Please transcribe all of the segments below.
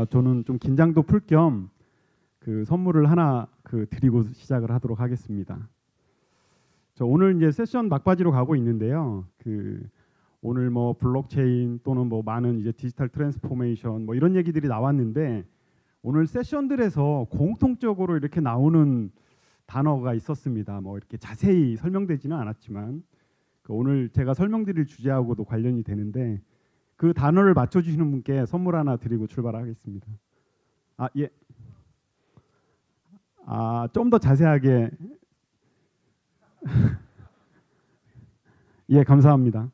저는 좀 긴장도 풀 겸 그 선물을 하나 드리고 시작을 하도록 하겠습니다. 저 오늘 이제 세션 막바지로 가고 있는데요. 오늘 뭐 블록체인 또는 뭐 많은 이제 디지털 트랜스포메이션 뭐 이런 얘기들이 나왔는데 오늘 세션들에서 공통적으로 이렇게 나오는 단어가 있었습니다. 뭐 이렇게 자세히 설명되지는 않았지만 오늘 제가 설명드릴 주제하고도 관련이 되는데 그 단어를 맞춰주시는 분께 선물 하나 드리고 출발하겠습니다. 예. 좀 더 자세하게. 예, 감사합니다.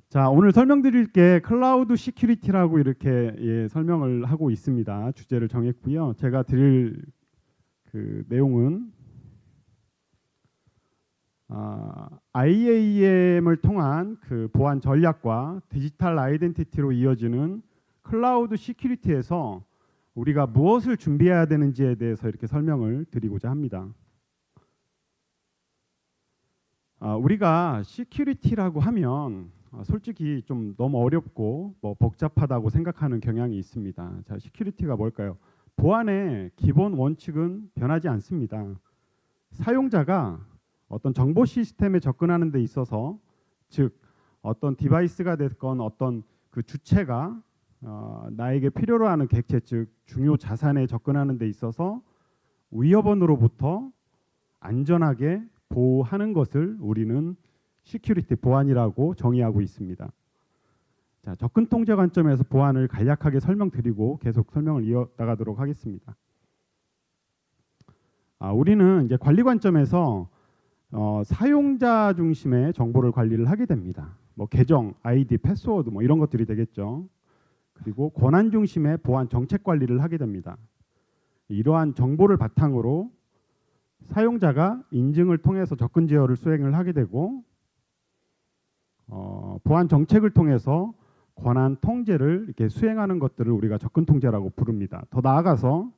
자, 오늘 설명드릴 게 클라우드 시큐리티라고 이렇게 설명을 하고 있습니다. 주제를 정했고요. 제가 드릴 내용은 IAM을 통한 보안 전략과 디지털 아이덴티티로 이어지는 클라우드 시큐리티에서 우리가 무엇을 준비해야 되는지에 대해서 이렇게 설명을 드리고자 합니다. 우리가 시큐리티라고 하면 솔직히 좀 너무 어렵고 뭐 복잡하다고 생각하는 경향이 있습니다. 자, 시큐리티가 뭘까요? 보안의 기본 원칙은 변하지 않습니다. 사용자가 어떤 정보 시스템에 접근하는 데 있어서, 즉 어떤 디바이스가 됐건 어떤 그 주체가 나에게 필요로 하는 객체, 즉 중요 자산에 접근하는 데 있어서 위협원으로부터 안전하게 보호하는 것을 우리는 시큐리티 보안이라고 정의하고 있습니다. 자, 접근 통제 관점에서 보안을 간략하게 설명드리고 계속 설명을 이어나가도록 하겠습니다. 우리는 이제 관리 관점에서 사용자 중심의 정보를 관리를 하게 됩니다. 뭐 계정, 아이디, 패스워드 뭐 이런 것들이 되겠죠. 그리고 권한 중심의 보안 정책 관리를 하게 됩니다. 이러한 정보를 바탕으로 사용자가 인증을 통해서 접근 제어를 수행을 하게 되고 보안 정책을 통해서 권한 통제를 이렇게 수행하는 것들을 우리가 접근 통제라고 부릅니다. 더 나아가서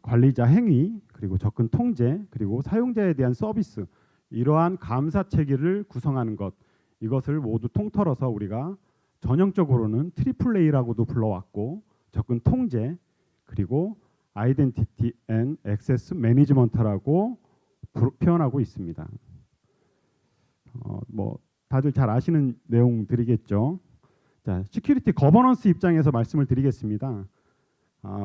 관리자 행위, 그리고 접근 통제, 그리고 사용자에 대한 서비스, 이러한 감사 체계를 구성하는 것, 이것을 모두 통틀어서 우리가 전형적으로는 트리플 A라고도 불러왔고, 접근 통제, 그리고 아이덴티티 앤 액세스 매니지먼트라고 표현하고 있습니다. 뭐 다들 잘 아시는 내용 드리겠죠. 자, 시큐리티 거버넌스 입장에서 말씀을 드리겠습니다.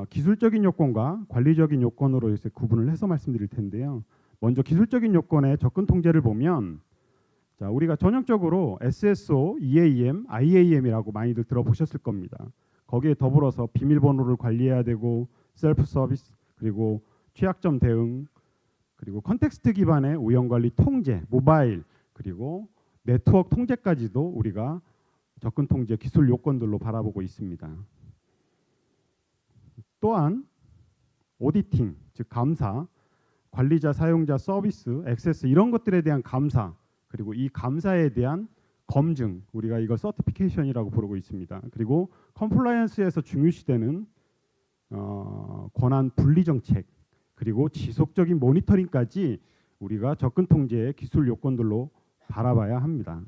기술적인 요건과 관리적인 요건으로 이제 구분을 해서 말씀드릴 텐데요. 먼저 기술적인 요건의 접근 통제를 보면, 자, 우리가 전형적으로 SSO, EAM, IAM이라고 많이들 들어보셨을 겁니다. 거기에 더불어서 비밀번호를 관리해야 되고, 셀프 서비스, 그리고 취약점 대응, 그리고 컨텍스트 기반의 우연관리 통제, 모바일, 그리고 네트워크 통제까지도 우리가 접근 통제 기술 요건들로 바라보고 있습니다. 또한 오디팅, 즉 감사, 관리자, 사용자, 서비스, 액세스 이런 것들에 대한 감사, 그리고 이 감사에 대한 검증, 우리가 이걸 서티피케이션이라고 부르고 있습니다. 그리고 컴플라이언스에서 중요시되는 권한 분리 정책, 그리고 지속적인 모니터링까지 우리가 접근 통제의 기술 요건들로 바라봐야 합니다.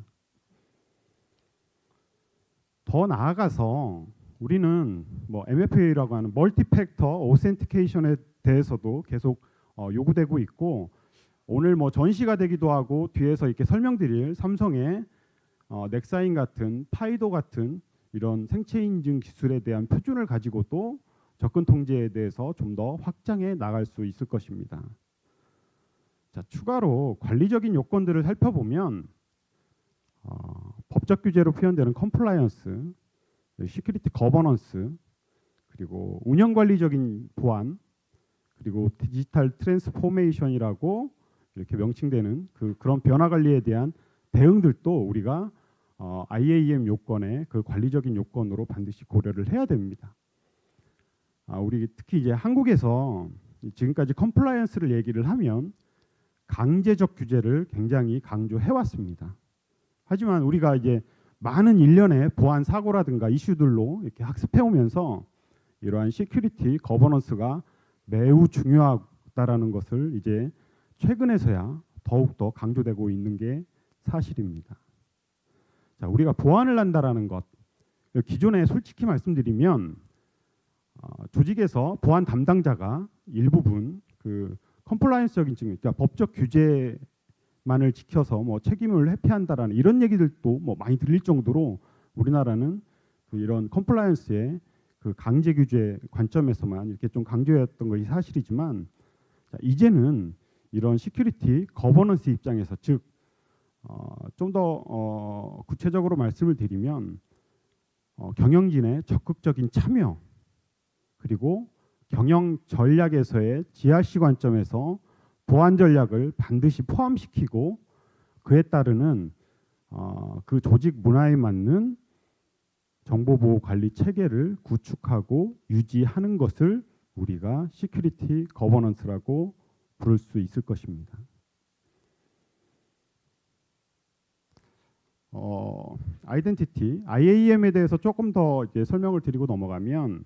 더 나아가서 우리는 뭐 MFA라고 하는 멀티팩터 오센티케이션에 대해서도 계속 요구되고 있고, 오늘 뭐 전시가 되기도 하고 뒤에서 이렇게 설명드릴 삼성의 넥사인 같은 파이도 같은 이런 생체 인증 기술에 대한 표준을 가지고도 접근 통제에 대해서 좀 더 확장해 나갈 수 있을 것입니다. 자, 추가로 관리적인 요건들을 살펴보면 법적 규제로 표현되는 컴플라이언스, 시큐리티 거버넌스, 그리고 운영 관리적인 보안, 그리고 디지털 트랜스포메이션이라고 이렇게 명칭되는 그런 변화 관리에 대한 대응들도 우리가 IAM 요건의 그 관리적인 요건으로 반드시 고려를 해야 됩니다. 우리 특히 이제 한국에서 지금까지 컴플라이언스를 얘기를 하면 강제적 규제를 굉장히 강조해 왔습니다. 하지만 우리가 이제 많은 일련의 보안 사고라든가 이슈들로 이렇게 학습해 오면서 이러한 시큐리티 거버넌스가 매우 중요하다라는 것을 이제 최근에서야 더욱더 강조되고 있는 게 사실입니다. 자, 우리가 보완을 한다라는 것. 기존에 솔직히 말씀드리면 조직에서 보안 담당자가 일부분 그 컴플라이언스적인 측면, 그러니까 법적 규제만을 지켜서 뭐 책임을 회피한다라는 이런 얘기들도 뭐 많이 들릴 정도로 우리나라는 그 이런 컴플라이언스의 그 강제 규제 관점에서만 이렇게 좀 강조했던 것이 사실이지만, 자, 이제는 이런 시큐리티 거버넌스 입장에서, 즉 좀 더 구체적으로 말씀을 드리면 경영진의 적극적인 참여, 그리고 경영 전략에서의 GRC 관점에서 보안 전략을 반드시 포함시키고 그에 따르는 그 조직 문화에 맞는 정보보호 관리 체계를 구축하고 유지하는 것을 우리가 시큐리티 거버넌스라고 부를 수 있을 것입니다. 아이덴티티, IAM에 대해서 조금 더 이제 설명을 드리고 넘어가면,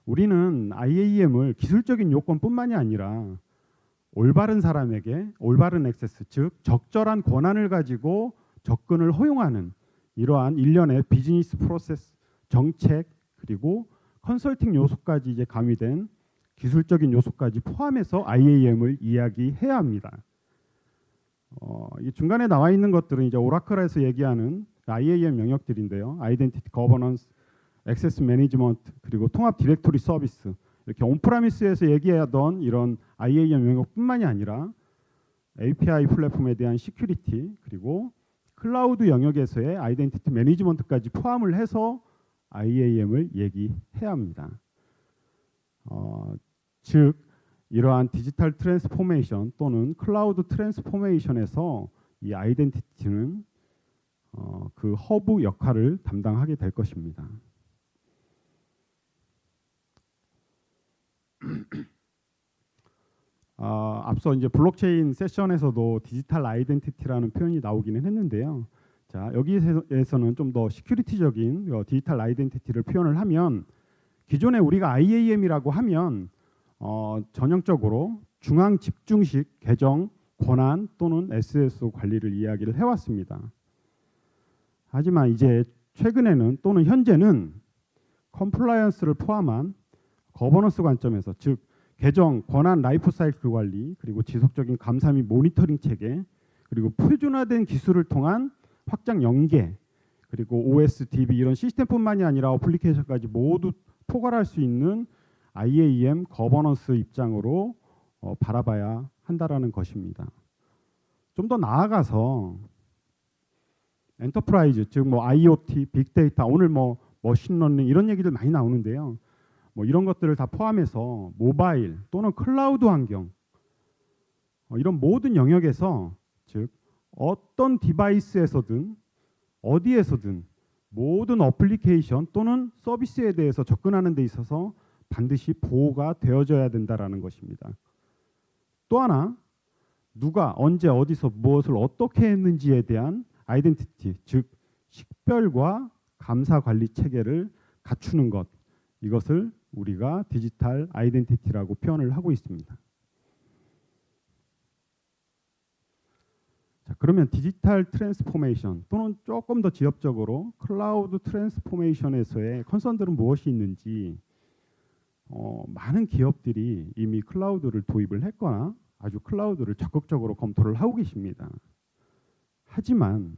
우리는 IAM을 기술적인 요건뿐만이 아니라 올바른 사람에게 올바른 액세스, 즉 적절한 권한을 가지고 접근을 허용하는 이러한 일련의 비즈니스 프로세스, 정책, 그리고 컨설팅 요소까지 이제 가미된 기술적인 요소까지 포함해서 IAM을 이야기해야 합니다. 이 중간에 나와 있는 것들은 이제 오라클에서 얘기하는 IAM 영역들인데요. 아이덴티티 거버넌스, 액세스 매니지먼트, 그리고 통합 디렉토리 서비스, 이렇게 온프라미스에서 얘기하던 이런 IAM 영역뿐만이 아니라 API 플랫폼에 대한 시큐리티, 그리고 클라우드 영역에서의 아이덴티티 매니지먼트까지 포함을 해서 IAM을 얘기해야 합니다. 즉 이러한 디지털 트랜스포메이션 또는 클라우드 트랜스포메이션에서 이 아이덴티티는 그 허브 역할을 담당하게 될 것입니다. 앞서 이제 블록체인 세션에서도 디지털 아이덴티티라는 표현이 나오기는 했는데요. 자, 여기에서는 좀 더 시큐리티적인 디지털 아이덴티티를 표현을 하면, 기존에 우리가 IAM이라고 하면 전형적으로 중앙 집중식 계정 권한 또는 SSO 관리를 이야기를 해왔습니다. 하지만 이제 최근에는 또는 현재는 컴플라이언스를 포함한 거버넌스 관점에서, 즉 계정 권한 라이프 사이클 관리, 그리고 지속적인 감사 및 모니터링 체계, 그리고 표준화된 기술을 통한 확장 연계, 그리고 OS, DB 이런 시스템뿐만이 아니라 어플리케이션까지 모두 포괄할 수 있는 IAM 거버넌스 입장으로 바라봐야 한다라는 것입니다. 좀 더 나아가서 엔터프라이즈, 즉 뭐 IoT, 빅데이터, 오늘 뭐 머신러닝 이런 얘기들 많이 나오는데요. 뭐 이런 것들을 다 포함해서 모바일 또는 클라우드 환경, 이런 모든 영역에서, 즉 어떤 디바이스에서든 어디에서든 모든 어플리케이션 또는 서비스에 대해서 접근하는 데 있어서 반드시 보호가 되어져야 된다라는 것입니다. 또 하나, 누가 언제 어디서 무엇을 어떻게 했는지에 대한 아이덴티티, 즉 식별과 감사 관리 체계를 갖추는 것, 이것을 우리가 디지털 아이덴티티라고 표현을 하고 있습니다. 자, 그러면 디지털 트랜스포메이션 또는 조금 더 지역적으로 클라우드 트랜스포메이션에서의 컨선들은 무엇이 있는지, 많은 기업들이 이미 클라우드를 도입을 했거나 아주 클라우드를 적극적으로 검토를 하고 계십니다. 하지만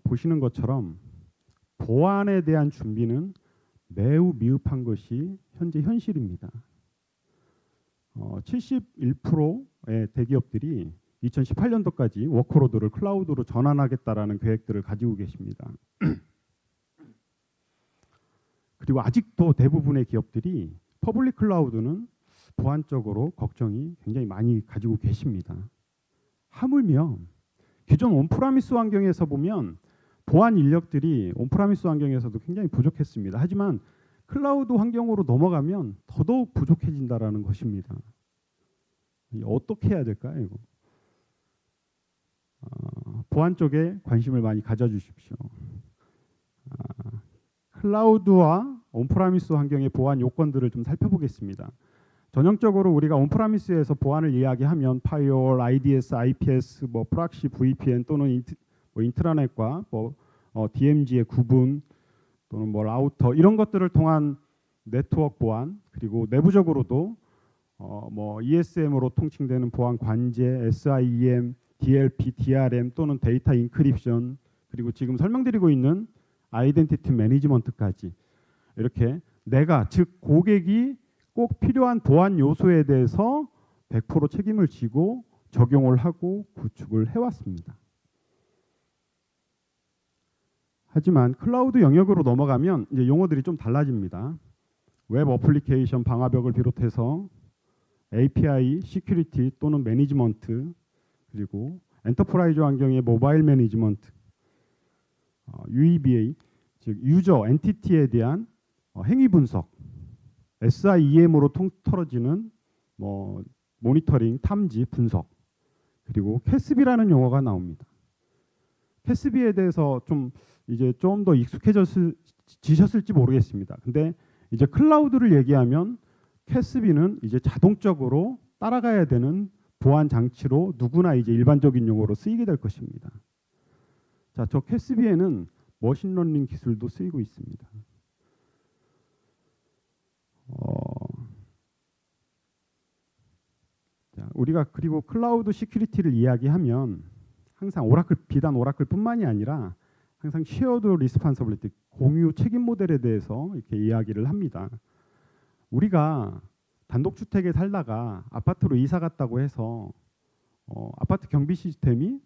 보시는 것처럼 보안에 대한 준비는 매우 미흡한 것이 현재 현실입니다. 71%의 대기업들이 2018년도까지 워크로드를 클라우드로 전환하겠다라는 계획들을 가지고 계십니다. 그리고 아직도 대부분의 기업들이 퍼블릭 클라우드는 보안적으로 걱정이 굉장히 많이 가지고 계십니다. 하물며 기존 온프라미스 환경에서 보면 보안 인력들이 온프라미스 환경에서도 굉장히 부족했습니다. 하지만 클라우드 환경으로 넘어가면 더더욱 부족해진다라는 것입니다. 어떻게 해야 될까요, 이거? 보안 쪽에 관심을 많이 가져주십시오. 클라우드와 온프라미스 환경의 보안 요건들을 좀 살펴보겠습니다. 전형적으로 우리가 온프라미스에서 보안을 이야기하면 파이어월, IDS, IPS, 뭐 프락시, VPN 또는 뭐 인트라넷과 뭐 DMZ의 구분 또는 뭐 라우터 이런 것들을 통한 네트워크 보안, 그리고 내부적으로도 뭐 ESM으로 통칭되는 보안 관제, SIEM, DLP, DRM 또는 데이터 인크립션, 그리고 지금 설명드리고 있는 아이덴티티 매니지먼트까지 이렇게 내가 즉 고객이 꼭 필요한 보안 요소에 대해서 100% 책임을 지고 적용을 하고 구축을 해왔습니다. 하지만 클라우드 영역으로 넘어가면 이제 용어들이 좀 달라집니다. 웹 어플리케이션 방화벽을 비롯해서 API, 시큐리티 또는 매니지먼트, 그리고 엔터프라이즈 환경의 모바일 매니지먼트, UEBA, 즉 유저 엔티티에 대한 행위 분석, SIEM으로 통틀어지는 뭐 모니터링, 탐지, 분석, 그리고 CASB라는 용어가 나옵니다. CASB에 대해서 좀 더 익숙해지셨을지 모르겠습니다. 근데 이제 클라우드를 얘기하면 CASB는 이제 자동적으로 따라가야 되는 보안 장치로 누구나 이제 일반적인 용어로 쓰이게 될 것입니다. 자, 저 CASB에는 머신러닝 기술도 쓰이고 있습니다. 자, 우리가 그리고 클라우드 시큐리티를 이야기하면 항상 비단 오라클뿐만이 아니라 항상 쉐어드 리스폰서빌리티, 공유 책임 모델에 대해서 이렇게 이야기를 합니다. 우리가 단독주택에 살다가 아파트로 이사 갔다고 해서 아파트 경비 시스템이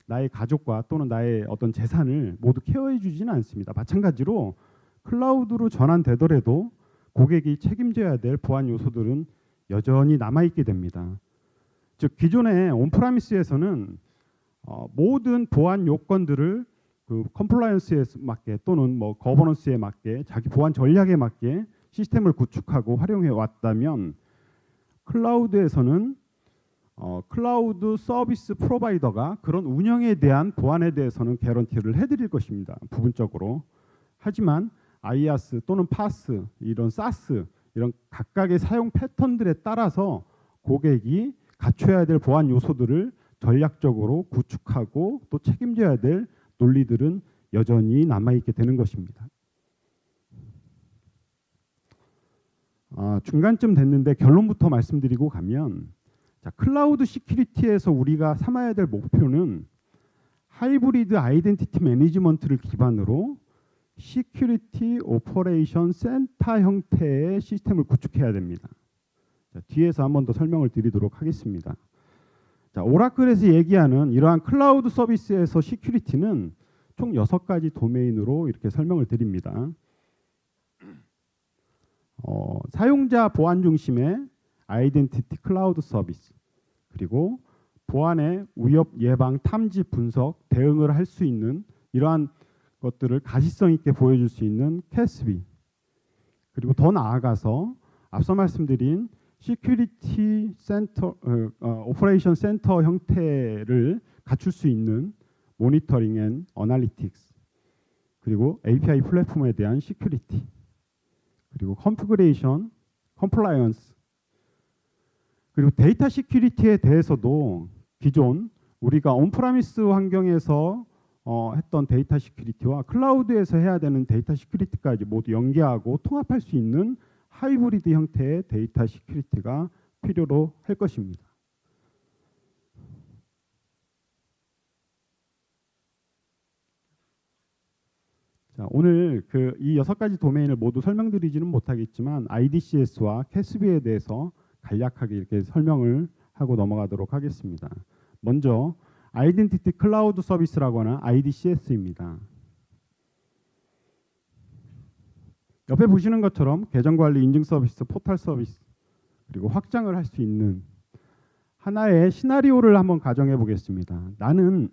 나의 가족과 또는 나의 어떤 재산을 모두 케어해 주지는 않습니다. 마찬가지로 클라우드로 전환되더라도 고객이 책임져야 될 보안 요소들은 여전히 남아있게 됩니다. 즉 기존의 온프라미스에서는 모든 보안 요건들을 그 컴플라이언스에 맞게 또는 뭐 거버넌스에 맞게 자기 보안 전략에 맞게 시스템을 구축하고 활용해 왔다면 클라우드에서는 클라우드 서비스 프로바이더가 그런 운영에 대한 보안에 대해서는 개런티를 해드릴 것입니다. 부분적으로. 하지만 IaaS 또는 PaaS, 이런 SaaS 이런 각각의 사용 패턴들에 따라서 고객이 갖춰야 될 보안 요소들을 전략적으로 구축하고 또 책임져야 될 논리들은 여전히 남아있게 되는 것입니다. 중간쯤 됐는데 결론부터 말씀드리고 가면, 자, 클라우드 시큐리티에서 우리가 삼아야 될 목표는 하이브리드 아이덴티티 매니지먼트를 기반으로 시큐리티 오퍼레이션 센터 형태의 시스템을 구축해야 됩니다. 자, 뒤에서 한 번 더 설명을 드리도록 하겠습니다. 자, 오라클에서 얘기하는 이러한 클라우드 서비스에서 시큐리티는 총 6가지 도메인으로 이렇게 설명을 드립니다. 사용자 보안 중심의 아이덴티티 클라우드 서비스, 그리고 보안의 위협 예방, 탐지, 분석, 대응을 할 수 있는 이러한 것들을 가시성 있게 보여줄 수 있는 CASB, 그리고 더 나아가서 앞서 말씀드린 시큐리티 센터, 오퍼레이션 센터 형태를 갖출 수 있는 모니터링 앤 어널리틱스, 그리고 API 플랫폼에 대한 시큐리티, 그리고 컨피그레이션, 컴플라이언스, 그리고 데이터 시큐리티에 대해서도 기존 우리가 온프라미스 환경에서 했던 데이터 시큐리티와 클라우드에서 해야 되는 데이터 시큐리티까지 모두 연계하고 통합할 수 있는 하이브리드 형태의 데이터 시큐리티가 필요로 할 것입니다. 자, 오늘 이 6가지 도메인을 모두 설명드리지는 못하겠지만 IDCS와 CASB에 대해서 간략하게 이렇게 설명을 하고 넘어가도록 하겠습니다. 먼저 아이덴티티 클라우드 서비스라고 하는 IDCS입니다. 옆에 보시는 것처럼 계정관리, 인증 서비스, 포털 서비스, 그리고 확장을 할 수 있는 하나의 시나리오를 한번 가정해 보겠습니다. 나는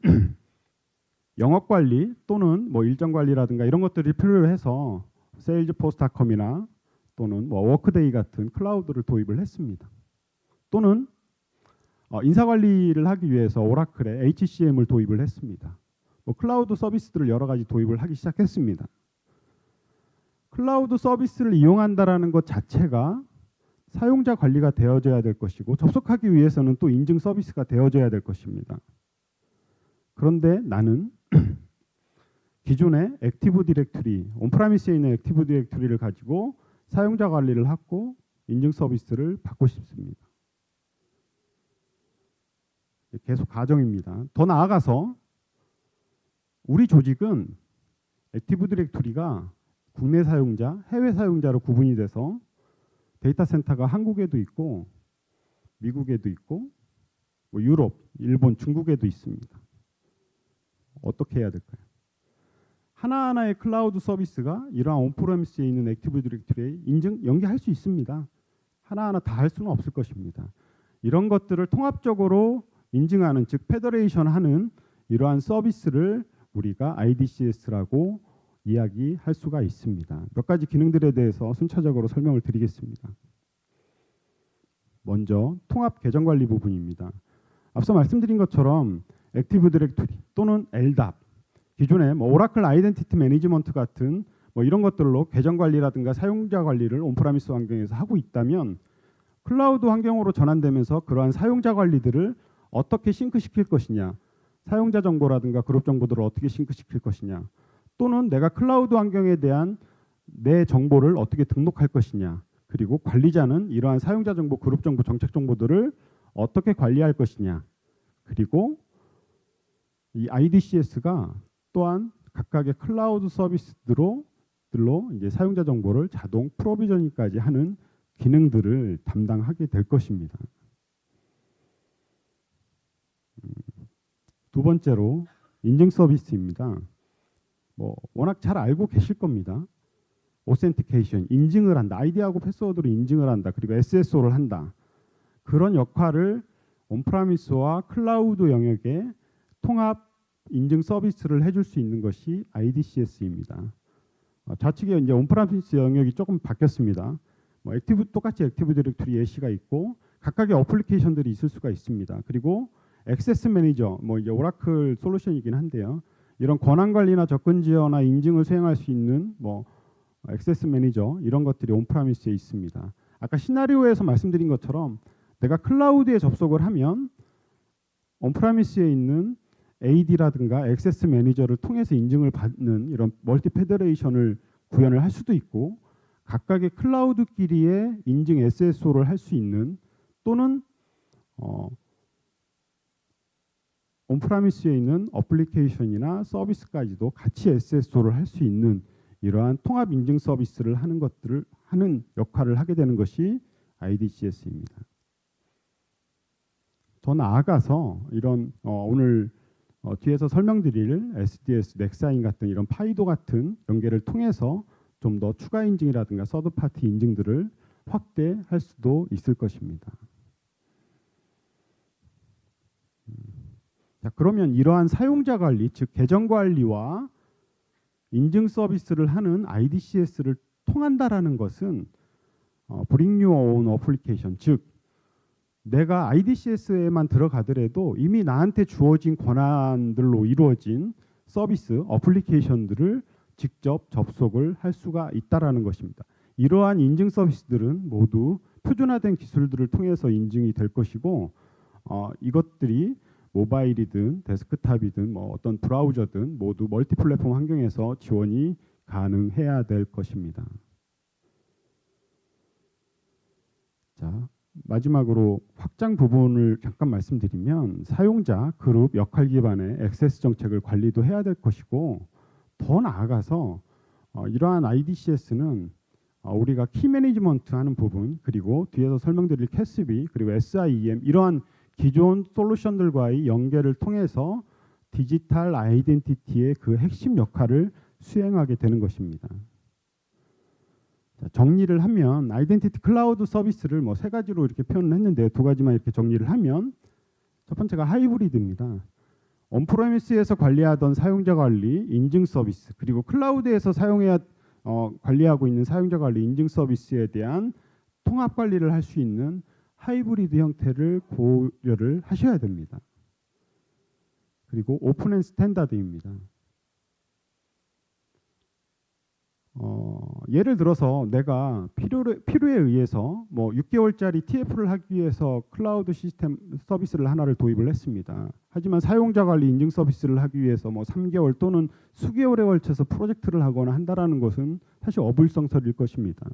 영업관리 또는 뭐 일정관리라든가 이런 것들이 필요해서 세일즈포스닷컴이나 또는 뭐 워크데이 같은 클라우드를 도입을 했습니다. 또는 인사관리를 하기 위해서 오라클에 HCM을 도입을 했습니다. 뭐 클라우드 서비스들을 여러 가지 도입을 하기 시작했습니다. 클라우드 서비스를 이용한다라는 것 자체가 사용자 관리가 되어져야 될 것이고 접속하기 위해서는 또 인증 서비스가 되어져야 될 것입니다. 그런데 나는 기존의 액티브 디렉토리, 온프라미스에 있는 액티브 디렉토리를 가지고 사용자 관리를 하고 인증 서비스를 받고 싶습니다. 계속 가정입니다. 더 나아가서 우리 조직은 액티브 디렉토리가 국내 사용자, 해외 사용자로 구분이 돼서 데이터 센터가 한국에도 있고 미국에도 있고 뭐 유럽, 일본, 중국에도 있습니다. 어떻게 해야 될까요? 하나하나의 클라우드 서비스가 이러한 온프레미스에 있는 액티브 디렉토리에 연계할 수 있습니다. 하나하나 다 할 수는 없을 것입니다. 이런 것들을 통합적으로 인증하는, 즉 페더레이션하는 이러한 서비스를 우리가 IDCS라고 이야기할 수가 있습니다. 몇 가지 기능들에 대해서 순차적으로 설명을 드리겠습니다. 먼저 통합 계정 관리 부분입니다. 앞서 말씀드린 것처럼 액티브 디렉토리 또는 LDAP, 기존에 뭐 오라클 아이덴티티 매니지먼트 같은 뭐 이런 것들로 계정 관리라든가 사용자 관리를 온프라미스 환경에서 하고 있다면 클라우드 환경으로 전환되면서 그러한 사용자 관리들을 어떻게 싱크시킬 것이냐, 사용자 정보라든가 그룹 정보들을 어떻게 싱크시킬 것이냐, 또는 내가 클라우드 환경에 대한 내 정보를 어떻게 등록할 것이냐, 그리고 관리자는 이러한 사용자 정보, 그룹 정보, 정책 정보들을 어떻게 관리할 것이냐, 그리고 이 IDCS가 또한 각각의 클라우드 서비스들로 이제 사용자 정보를 자동 프로비저닝까지 하는 기능들을 담당하게 될 것입니다. 두 번째로 인증 서비스입니다. 뭐 워낙 잘 알고 계실 겁니다. 오센티케이션, 인증을 한다. 아이디하고 패스워드로 인증을 한다. 그리고 SSO를 한다. 그런 역할을 온프라미스와 클라우드 영역에 통합 인증 서비스를 해줄 수 있는 것이 IDCS입니다. 좌측에 이제 온프라미스 영역이 조금 바뀌었습니다. 뭐 똑같이 액티브 디렉토리 예시가 있고 각각의 어플리케이션들이 있을 수가 있습니다. 그리고 액세스 매니저, 뭐 이제 오라클 솔루션이긴 한데요. 이런 권한 관리나 접근 지원이나 인증을 수행할 수 있는 뭐 액세스 매니저 이런 것들이 온프라미스에 있습니다. 아까 시나리오에서 말씀드린 것처럼 내가 클라우드에 접속을 하면 온프라미스에 있는 AD라든가 액세스 매니저를 통해서 인증을 받는 이런 멀티 페더레이션을 구현을 할 수도 있고 각각의 클라우드끼리의 인증 SSO를 할 수 있는 또는 온프라미스에 있는 어플리케이션이나 서비스까지도 같이 SSO를 할 수 있는 이러한 통합 인증 서비스를 하는 역할을 하게 되는 것이 IDCS입니다. 더 나아가서 이런 오늘 뒤에서 설명드릴 SDS, 넥사인 같은 이런 파이도 같은 연계를 통해서 좀 더 추가 인증이라든가 서드 파티 인증들을 확대할 수도 있을 것입니다. 자, 그러면 이러한 사용자 관리, 즉 계정 관리와 인증 서비스를 하는 IDCS를 통한다라는 것은 Bring Your Own Application, 즉 내가 IDCS에만 들어가더라도 이미 나한테 주어진 권한들로 이루어진 서비스, 어플리케이션들을 직접 접속을 할 수가 있다라는 것입니다. 이러한 인증 서비스들은 모두 표준화된 기술들을 통해서 인증이 될 것이고 이것들이 모바일이든 데스크탑이든 뭐 어떤 브라우저든 모두 멀티 플랫폼 환경에서 지원이 가능해야 될 것입니다. 자, 마지막으로 확장 부분을 잠깐 말씀드리면 사용자, 그룹, 역할 기반의 액세스 정책을 관리도 해야 될 것이고 더 나아가서 이러한 IDCS는 우리가 키 매니지먼트 하는 부분 그리고 뒤에서 설명드릴 CASB 그리고 SIEM 이러한 기존 솔루션들과의 연계를 통해서 디지털 아이덴티티의 그 핵심 역할을 수행하게 되는 것입니다. 자, 정리를 하면 아이덴티티 클라우드 서비스를 뭐 세 가지로 이렇게 표현을 했는데 두 가지만 이렇게 정리를 하면 첫 번째가 하이브리드입니다. 온프레미스에서 관리하던 사용자 관리, 인증 서비스 그리고 클라우드에서 관리하고 있는 사용자 관리, 인증 서비스에 대한 통합 관리를 할 수 있는 하이브리드 형태를 고려를 하셔야 됩니다. 그리고 오픈 앤 스탠다드입니다. 예를 들어서 내가 필요에 의해서 뭐 6개월짜리 TF를 하기 위해서 클라우드 시스템 서비스를 하나를 도입을 했습니다. 하지만 사용자 관리 인증 서비스를 하기 위해서 뭐 3개월 또는 수개월에 걸쳐서 프로젝트를 하거나 한다라는 것은 사실 어불성설일 것입니다.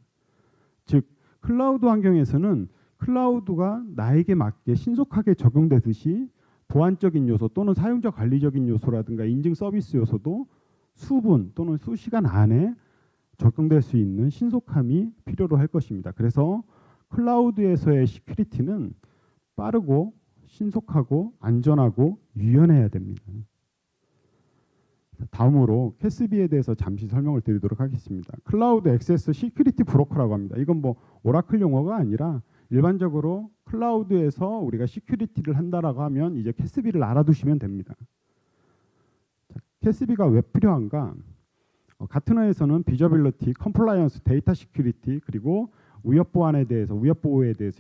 즉 클라우드 환경에서는 클라우드가 나에게 맞게 신속하게 적용되듯이 보안적인 요소 또는 사용자 관리적인 요소라든가 인증 서비스 요소도 수분 또는 수시간 안에 적용될 수 있는 신속함이 필요로 할 것입니다. 그래서 클라우드에서의 시큐리티는 빠르고 신속하고 안전하고 유연해야 됩니다. 다음으로 캐스비에 대해서 잠시 설명을 드리도록 하겠습니다. 클라우드 액세스 시큐리티 브로커라고 합니다. 이건 뭐 오라클 용어가 아니라 일반적으로 클라우드에서 우리가 시큐리티를 한다라고 하면 이제 캐스비를 알아두시면 됩니다. 캐스비가 왜 필요한가? 가트너에서는 비저빌리티, 컴플라이언스, 데이터 시큐리티 그리고 위협 보호에 대해서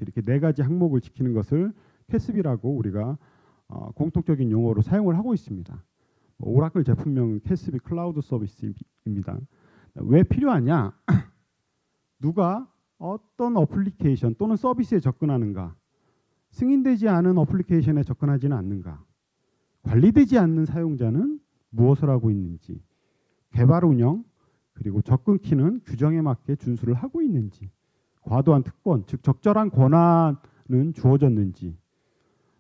이렇게 네 가지 항목을 지키는 것을 캐스비라고 우리가 공통적인 용어로 사용을 하고 있습니다. 오라클 제품명은 캐스비 클라우드 서비스입니다. 왜 필요하냐? 누가 어떤 어플리케이션 또는 서비스에 접근하는가? 승인되지 않은 어플리케이션에 접근하지는 않는가? 관리되지 않는 사용자는 무엇을 하고 있는지? 개발 운영 그리고 접근 키는 규정에 맞게 준수를 하고 있는지, 과도한 특권 즉 적절한 권한은 주어졌는지,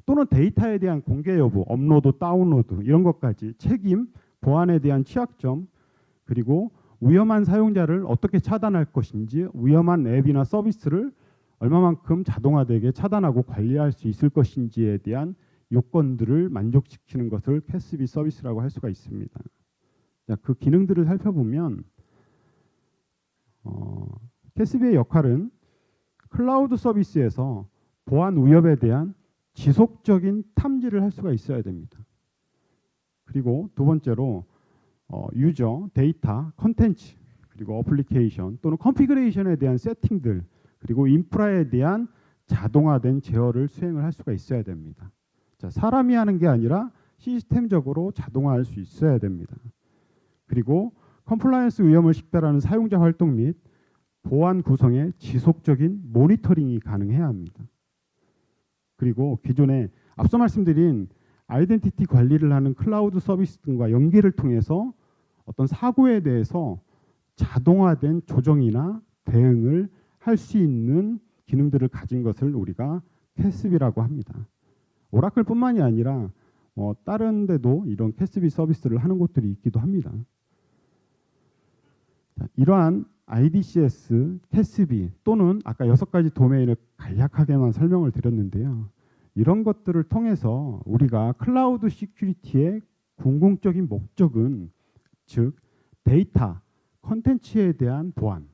또는 데이터에 대한 공개 여부, 업로드, 다운로드 이런 것까지 책임, 보안에 대한 취약점 그리고 위험한 사용자를 어떻게 차단할 것인지, 위험한 앱이나 서비스를 얼마만큼 자동화되게 차단하고 관리할 수 있을 것인지에 대한 요건들을 만족시키는 것을 캐스비 서비스라고 할 수가 있습니다. 자, 그 기능들을 살펴보면 캐스비의 역할은 클라우드 서비스에서 보안 위협에 대한 지속적인 탐지를 할 수가 있어야 됩니다. 그리고 두 번째로 유저, 데이터, 컨텐츠 그리고 어플리케이션 또는 컨피그레이션에 대한 세팅들 그리고 인프라에 대한 자동화된 제어를 수행을 할 수가 있어야 됩니다. 자, 사람이 하는 게 아니라 시스템적으로 자동화할 수 있어야 됩니다. 그리고 컴플라이언스 위험을 식별하는 사용자 활동 및 보안 구성의 지속적인 모니터링이 가능해야 합니다. 그리고 기존에 앞서 말씀드린 아이덴티티 관리를 하는 클라우드 서비스 등과 연계를 통해서 어떤 사고에 대해서 자동화된 조정이나 대응을 할 수 있는 기능들을 가진 것을 우리가 캐스비라고 합니다. 오라클뿐만이 아니라 다른 데도 이런 캐스비 서비스를 하는 곳들이 있기도 합니다. 자, 이러한 IDCS, 캐스비 또는 아까 6가지 도메인을 간략하게만 설명을 드렸는데요. 이런 것들을 통해서 우리가 클라우드 시큐리티의 궁극적인 목적은 즉 데이터, 컨텐츠에 대한 보안을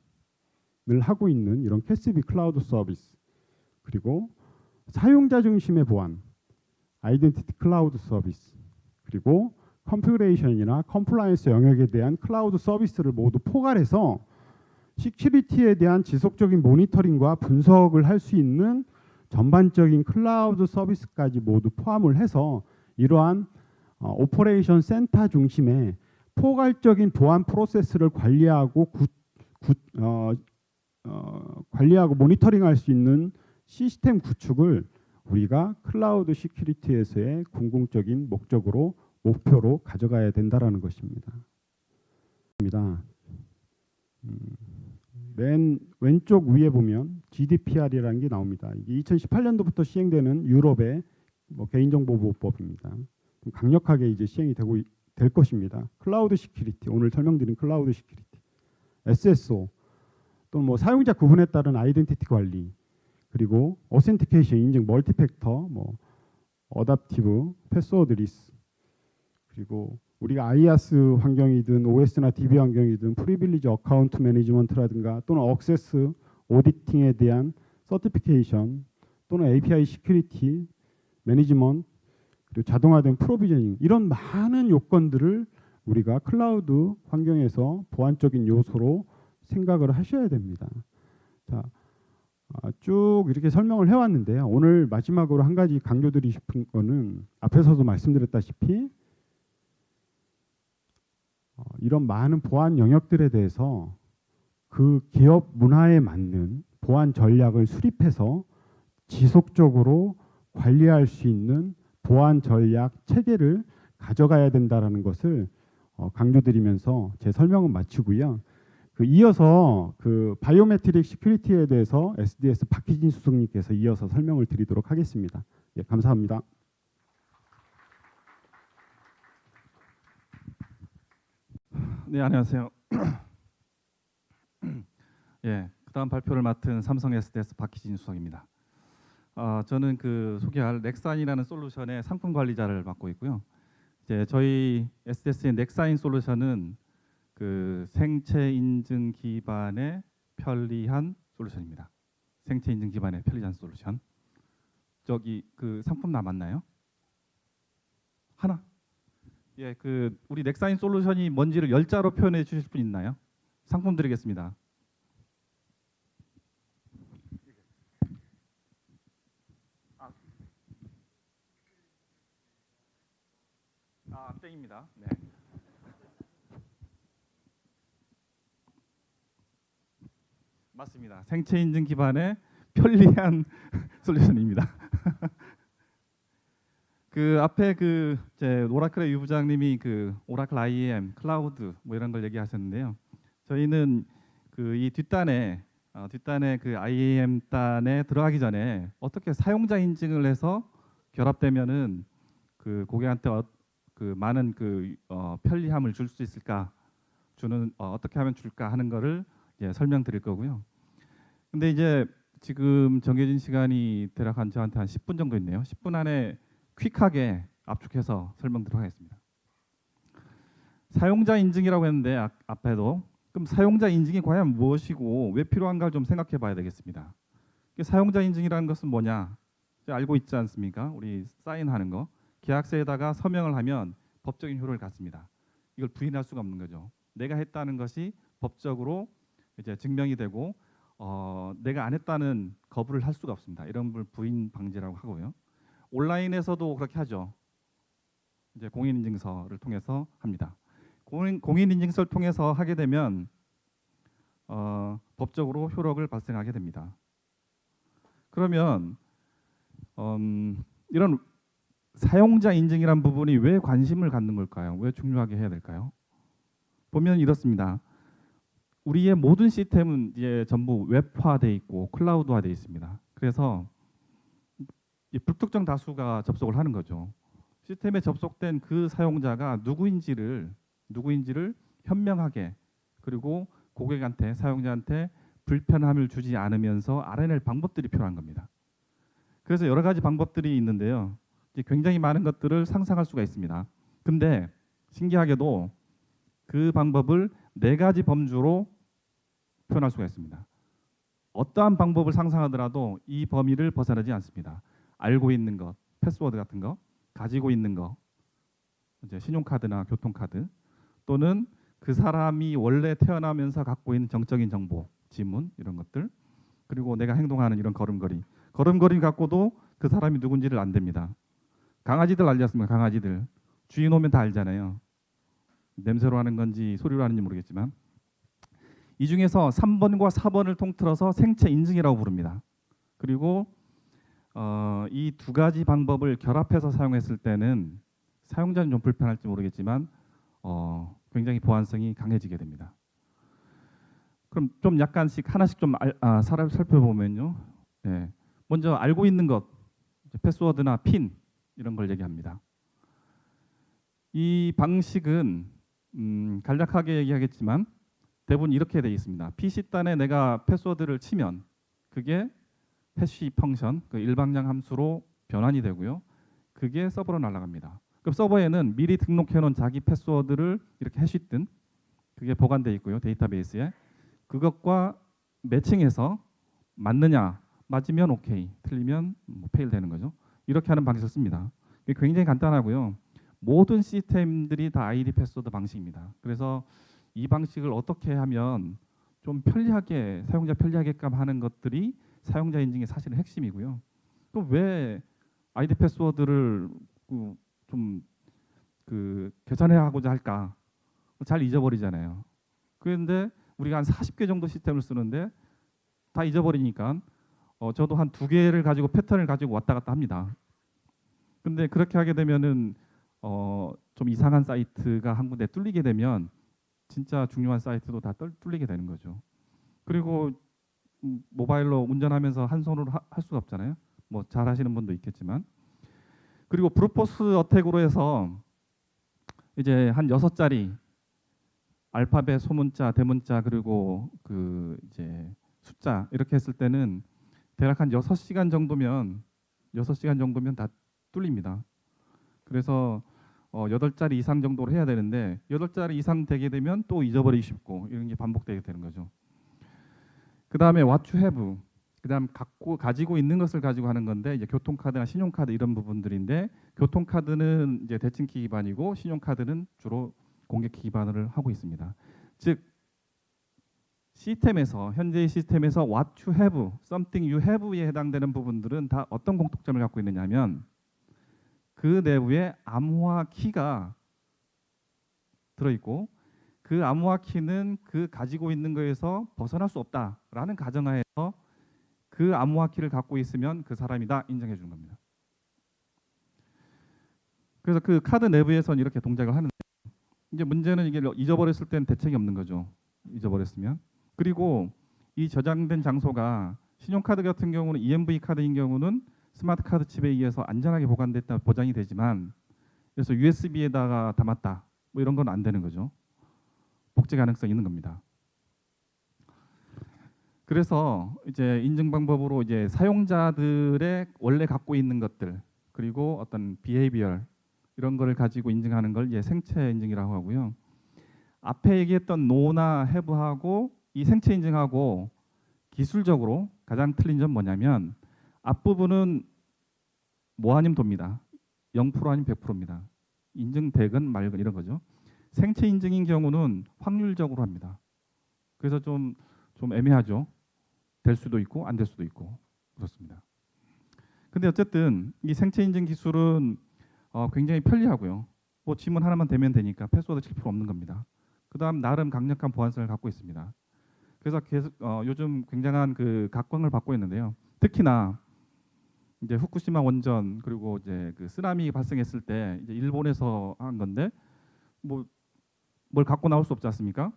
하고 있는 이런 캐스비 클라우드 서비스 그리고 사용자 중심의 보안, 아이덴티티 클라우드 서비스 그리고 컨피그레이션이나 컴플라이언스 영역에 대한 클라우드 서비스를 모두 포괄해서 시큐리티에 대한 지속적인 모니터링과 분석을 할 수 있는 전반적인 클라우드 서비스까지 모두 포함을 해서 이러한 오퍼레이션 센터 중심의 포괄적인 보안 프로세스를 관리하고 관리하고 모니터링할 수 있는 시스템 구축을 우리가 클라우드 시큐리티에서의 궁극적인 목표로 가져가야 된다라는 것입니다. 맨 왼쪽 위에 보면 GDPR이라는 게 나옵니다. 이게 2018년도부터 시행되는 유럽의 개인정보보호법입니다. 좀 강력하게 이제 시행이 될 것입니다. 클라우드 시큐리티, 오늘 설명드린 클라우드 시큐리티, SSO 또는 사용자 구분에 따른 아이덴티티 관리, 그리고 어센티케이션 인증, 멀티팩터, 어답티브, 패스워드 리스, 그리고 우리가 IaaS 환경이든 OS나 DB 환경이든 프리빌리지 어카운트 매니지먼트라든가 또는 억세스 오디팅에 대한 서티피케이션 또는 API 시큐리티 매니지먼트 그리고 자동화된 프로비저닝 이런 많은 요건들을 우리가 클라우드 환경에서 보안적인 요소로 생각을 하셔야 됩니다. 자, 쭉 이렇게 설명을 해왔는데요. 오늘 마지막으로 한 가지 강조드리고 싶은 거는 앞에서도 말씀드렸다시피 이런 많은 보안 영역들에 대해서 그 기업 문화에 맞는 보안 전략을 수립해서 지속적으로 관리할 수 있는 보안 전략 체계를 가져가야 된다라는 것을 강조드리면서 제 설명은 마치고요. 이어서 그 바이오메트릭 시큐리티에 대해서 SDS 박희진 수석님께서 이어서 설명을 드리도록 하겠습니다. 예, 감사합니다. 네, 안녕하세요. 예, 그다음 발표를 맡은 삼성 SDS 박희진 수석입니다. 저는 소개할 넥사인이라는 솔루션의 상품 관리자를 맡고 있고요. 이제 저희 SDS의 넥사인 솔루션은 생체 인증 기반의 편리한 솔루션입니다. 생체 인증 기반의 편리한 솔루션. 저기 상품 남았나요? 하나. 예, 우리 넥사인 솔루션이 뭔지를 10자로 표현해 주실 분 있나요? 상품 드리겠습니다. 땡입니다. 네. 맞습니다. 생체 인증 기반의 편리한 솔루션입니다. 앞에 제 오라클의 유 부장님이 오라클 IAM, 클라우드 뭐 이런 걸 얘기하셨는데요. 저희는 이 뒷단에 IAM 단에 들어가기 전에 어떻게 사용자 인증을 해서 결합되면은 고객한테 많은 편리함을 줄 수 있을까, 어떻게 하면 줄까 하는 거를 설명드릴 거고요. 근데 이제 지금 정해진 시간이 대략 저한테 한 10분 정도 있네요. 10분 안에 퀵하게 압축해서 설명드리도록 하겠습니다. 사용자 인증이라고 했는데 앞에도 그럼 사용자 인증이 과연 무엇이고 왜 필요한가 좀 생각해 봐야 되겠습니다. 사용자 인증이라는 것은 뭐냐? 알고 있지 않습니까? 우리 사인하는 거. 계약서에다가 서명을 하면 법적인 효력을 갖습니다. 이걸 부인할 수가 없는 거죠. 내가 했다는 것이 법적으로 이제 증명이 되고 내가 안 했다는 거부를 할 수가 없습니다. 이런 걸 부인 방지라고 하고요. 온라인에서도 그렇게 하죠. 이제 공인인증서를 통해서 합니다. 공인인증서를 통해서 하게 되면 법적으로 효력을 발생하게 됩니다. 그러면 이런 사용자 인증이란 부분이 왜 관심을 갖는 걸까요? 왜 중요하게 해야 될까요? 보면 이렇습니다. 우리의 모든 시스템은 이제 전부 웹화돼 있고 클라우드화돼 있습니다. 그래서 불특정 다수가 접속을 하는 거죠. 시스템에 접속된 그 사용자가 누구인지를 현명하게 그리고 고객한테 사용자한테 불편함을 주지 않으면서 알아낼 방법들이 필요한 겁니다. 그래서 여러 가지 방법들이 있는데요. 굉장히 많은 것들을 상상할 수가 있습니다. 근데 신기하게도 그 방법을 4가지 범주로 표현할 수가 있습니다. 어떠한 방법을 상상하더라도 이 범위를 벗어나지 않습니다. 알고 있는 것, 패스워드 같은 거, 가지고 있는 거, 이제 신용카드나 교통카드, 또는 그 사람이 원래 태어나면서 갖고 있는 정적인 정보, 지문 이런 것들, 그리고 내가 행동하는 이런 걸음걸이 갖고도 그 사람이 누군지를 안 됩니다. 강아지들 알지 않습니까? 강아지들 주인 오면 다 알잖아요. 냄새로 하는 건지 소리로 하는지 모르겠지만 이 중에서 3번과 4번을 통틀어서 생체 인증이라고 부릅니다. 그리고 이 2가지 방법을 결합해서 사용했을 때는 사용자는 좀 불편할지 모르겠지만 굉장히 보안성이 강해지게 됩니다. 그럼 좀 약간씩 하나씩 좀 살펴보면요. 네. 먼저 알고 있는 것, 패스워드나 핀 이런 걸 얘기합니다. 이 방식은 간략하게 얘기하겠지만 대부분 이렇게 되어 있습니다. PC단에 내가 패스워드를 치면 그게 해시 펑션, 일방량 함수로 변환이 되고요. 그게 서버로 날아갑니다. 그럼 서버에는 미리 등록해 놓은 자기 패스워드를 이렇게 해시뜬 그게 보관되어 있고요. 데이터베이스에. 그것과 매칭해서 맞느냐, 맞으면 오케이, 틀리면 페일 되는 거죠. 이렇게 하는 방식을 씁니다. 이게 굉장히 간단하고요. 모든 시스템들이 다 ID 패스워드 방식입니다. 그래서 이 방식을 어떻게 하면 좀 편리하게 사용자 편리하게끔 하는 것들이 사용자 인증의 사실은 핵심이고요. 또 왜 ID 패스워드를 좀 계산해 하고자 할까? 잘 잊어버리잖아요. 그런데 우리가 한 40개 정도 시스템을 쓰는데 다 잊어버리니까 저도 한 2개를 가지고 패턴을 가지고 왔다 갔다 합니다. 근데 그렇게 하게 되면은 좀 이상한 사이트가 한 군데 뚫리게 되면 진짜 중요한 사이트도 다 뚫리게 되는 거죠. 그리고 모바일로 운전하면서 한 손으로 할 수가 없잖아요. 뭐 잘 하시는 분도 있겠지만. 그리고 브루포스 어택으로 해서 이제 한 6자리 알파벳, 소문자, 대문자 그리고 그 이제 숫자 이렇게 했을 때는 대략 한 6시간 정도면 다 뚫립니다. 그래서 8자리 이상 정도로 해야 되는데 8자리 이상 되게 되면 또 잊어버리기 쉽고 이런 게 반복되게 되는 거죠. 그다음에 what you have. 그다음 가지고 있는 것을 가지고 하는 건데 이제 교통카드나 신용카드 이런 부분들인데 교통카드는 이제 대칭키 기반이고 신용카드는 주로 공개키 기반을 하고 있습니다. 즉 시스템에서 현재의 시스템에서 what you have, something you have에 해당되는 부분들은 다 어떤 공통점을 갖고 있느냐면 그 내부에 암호화 키가 들어있고 그 암호화 키는 그 가지고 있는 거에서 벗어날 수 없다라는 가정하에서 그 암호화 키를 갖고 있으면 그 사람이다 인정해 주는 겁니다. 그래서 그 카드 내부에서는 이렇게 동작을 하는데 이제 문제는 이게 잊어버렸을 때는 대책이 없는 거죠. 잊어버렸으면. 그리고 이 저장된 장소가 신용카드 같은 경우는 EMV 카드인 경우는 스마트 카드 칩에 의해서 안전하게 보관됐다 보장이 되지만 그래서 USB에다가 담았다 뭐 이런 건 안 되는 거죠. 복제 가능성이 있는 겁니다. 그래서 이제 인증 방법으로 이제 사용자들의 원래 갖고 있는 것들 그리고 어떤 비헤이비얼 이런 거를 가지고 인증하는 걸 이제 생체 인증이라고 하고요. 앞에 얘기했던 노나 해부하고 이 생체 인증하고 기술적으로 가장 틀린 점 뭐냐면 앞부분은 뭐 아니면 돕니다. 0% 아니면 100%입니다. 인증되건 말건 이런 거죠. 생체 인증인 경우는 확률적으로 합니다. 그래서 좀 애매하죠. 될 수도 있고 안 될 수도 있고 그렇습니다. 근데 어쨌든 이 생체 인증 기술은 굉장히 편리하고요. 뭐 지문 하나만 대면 되니까 패스워드 칠 필요 없는 겁니다. 그다음 나름 강력한 보안성을 갖고 있습니다. 그래서 계속 요즘 굉장한 그 각광을 받고 있는데요. 특히나 이제 후쿠시마 원전 그리고 이제 그 쓰나미 발생했을 때 이제 일본에서 한 건데 뭐 뭘 갖고 나올 수 없지 않습니까?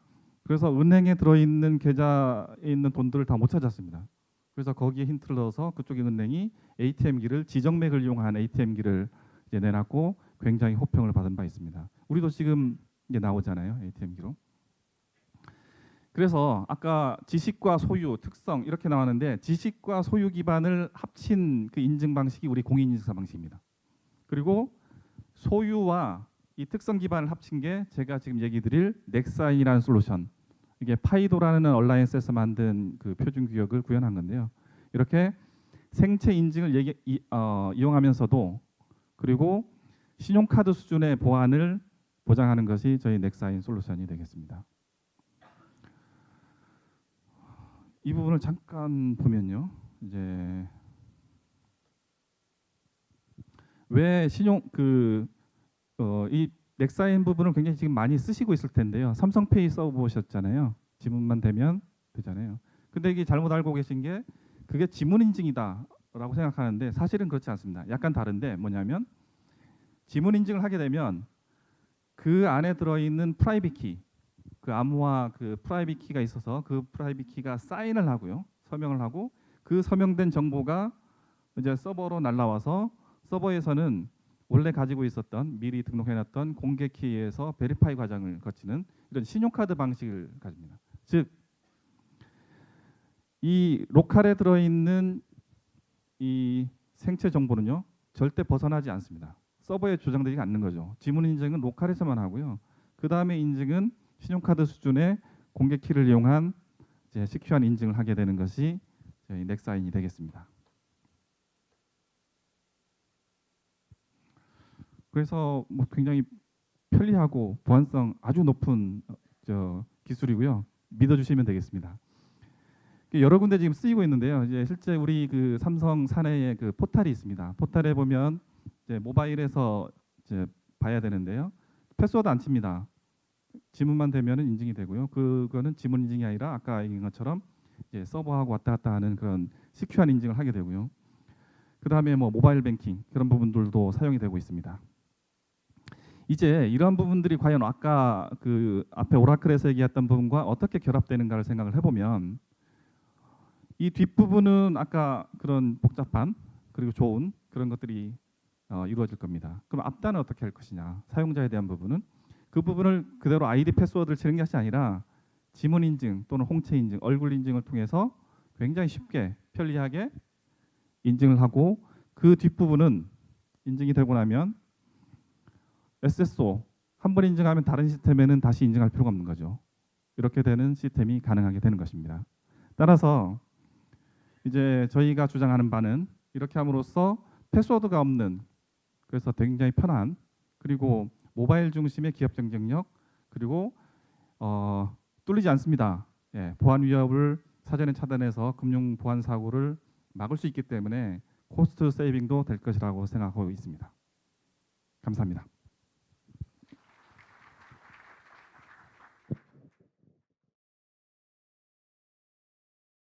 그래서 은행에 들어있는 계좌에 있는 돈들을 다 못 찾았습니다. 그래서 거기에 힌트를 넣어서 그쪽의 은행이 ATM기를 지정맥을 이용한 ATM기를 이제 내놨고 굉장히 호평을 받은 바 있습니다. 우리도 지금 이제 나오잖아요, ATM기로. 그래서 아까 지식과 소유, 특성 이렇게 나왔는데 지식과 소유 기반을 합친 그 인증 방식이 우리 공인인증서 방식입니다. 그리고 소유와 이 특성 기반을 합친 게 제가 지금 얘기 드릴 넥사인이라는 솔루션. 이게 파이도라는 얼라이언스에서 만든 그 표준 규격을 구현한 건데요. 이렇게 생체 인증을 이용하면서도 그리고 신용카드 수준의 보안을 보장하는 것이 저희 넥사인 솔루션이 되겠습니다. 이 부분을 잠깐 보면요. 이제 왜 이 넥사인 부분을 굉장히 지금 많이 쓰시고 있을 텐데요. 삼성페이 써보셨잖아요. 지문만 대면 되잖아요. 근데 이게 잘못 알고 계신 게 그게 지문 인증이다라고 생각하는데 사실은 그렇지 않습니다. 약간 다른데 뭐냐면 지문 인증을 하게 되면 그 안에 들어있는 프라이빗 키, 그 암호화 그 프라이빗 키가 있어서 그 프라이빗 키가 사인을 하고요. 서명을 하고 그 서명된 정보가 이제 서버로 날라와서 서버에서는 원래 가지고 있었던 미리 등록해놨던 공개 키에서 베리파이 과정을 거치는 이런 신용카드 방식을 가집니다. 즉, 이 로컬에 들어있는 이 생체 정보는요 절대 벗어나지 않습니다. 서버에 저장되지 않는 거죠. 지문 인증은 로컬에서만 하고요. 그 다음에 인증은 신용카드 수준의 공개 키를 이용한 이제 시큐한 인증을 하게 되는 것이 저희 넥사인이 되겠습니다. 그래서 뭐 굉장히 편리하고 보안성 아주 높은 기술이고요. 믿어주시면 되겠습니다. 여러 군데 지금 쓰이고 있는데요. 이제 실제 우리 그 삼성 사내에 그 포탈이 있습니다. 포탈에 보면 이제 모바일에서 이제 봐야 되는데요. 패스워드 안 칩니다. 지문만 되면은 인증이 되고요. 그거는 지문 인증이 아니라 아까 얘기한 것처럼 이제 서버하고 왔다 갔다 하는 그런 시큐한 인증을 하게 되고요. 그다음에 뭐 모바일 뱅킹 그런 부분들도 사용이 되고 있습니다. 이제 이러한 부분들이 과연 아까 그 앞에 오라클에서 얘기했던 부분과 어떻게 결합되는가를 생각을 해보면 이 뒷부분은 아까 그런 복잡한 그리고 좋은 그런 것들이 이루어질 겁니다. 그럼 앞단은 어떻게 할 것이냐? 사용자에 대한 부분은 그 부분을 그대로 아이디 패스워드를 치는 것이 아니라 지문 인증 또는 홍채 인증, 얼굴 인증을 통해서 굉장히 쉽게 편리하게 인증을 하고 그 뒷부분은 인증이 되고 나면 SSO 한 번 인증하면 다른 시스템에는 다시 인증할 필요가 없는 거죠. 이렇게 되는 시스템이 가능하게 되는 것입니다. 따라서 이제 저희가 주장하는 바는 이렇게 함으로써 패스워드가 없는 그래서 굉장히 편한 그리고 모바일 중심의 기업 경쟁력 그리고 뚫리지 않습니다. 예, 보안 위협을 사전에 차단해서 금융 보안 사고를 막을 수 있기 때문에 코스트 세이빙도 될 것이라고 생각하고 있습니다. 감사합니다.